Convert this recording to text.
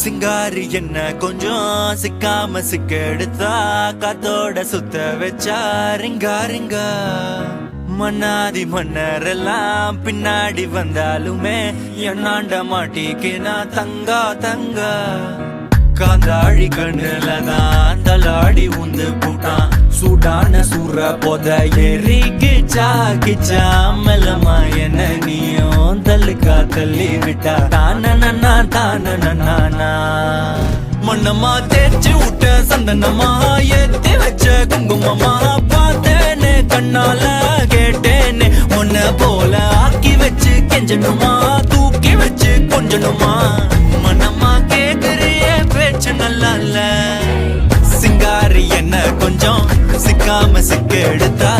சிங்காரி என்ன கொஞ்சம் சிக்காம சிக்க எடுத்தா காத்தோட சுத்த வச்சா ரிங்கா ரிங்கா மன்னாதி மன்னரெல்லாம் பின்னாடி வந்தாலுமே என்னாண்ட மாட்டிக்கினா தங்கா தங்கா காந்தாழி கண்ணுலதான் தலாடி உந்து போட்டான் சூடான சூற போத எரிக்கிச்சா கிச்சா மெல்லமா என்ன நீயும் தள்ளுக்கா தள்ளி விட்டா தான மண்ணமா தேய்ச்சி விட்ட சந்தனமா ஏத்தி வச்ச குங்குமமா பார்த்தேனே கண்ணால கேட்டேனே உன்ன போல ஆக்கி வச்சு கெஞ்சணுமா தூக்கி வச்சு கொஞ்சணுமா மனமா கேக்குறிய பேச்சு நல்லா இல்ல சிங்காரி என்ன கொஞ்சம் சிக்காம சிக்க எடுத்தா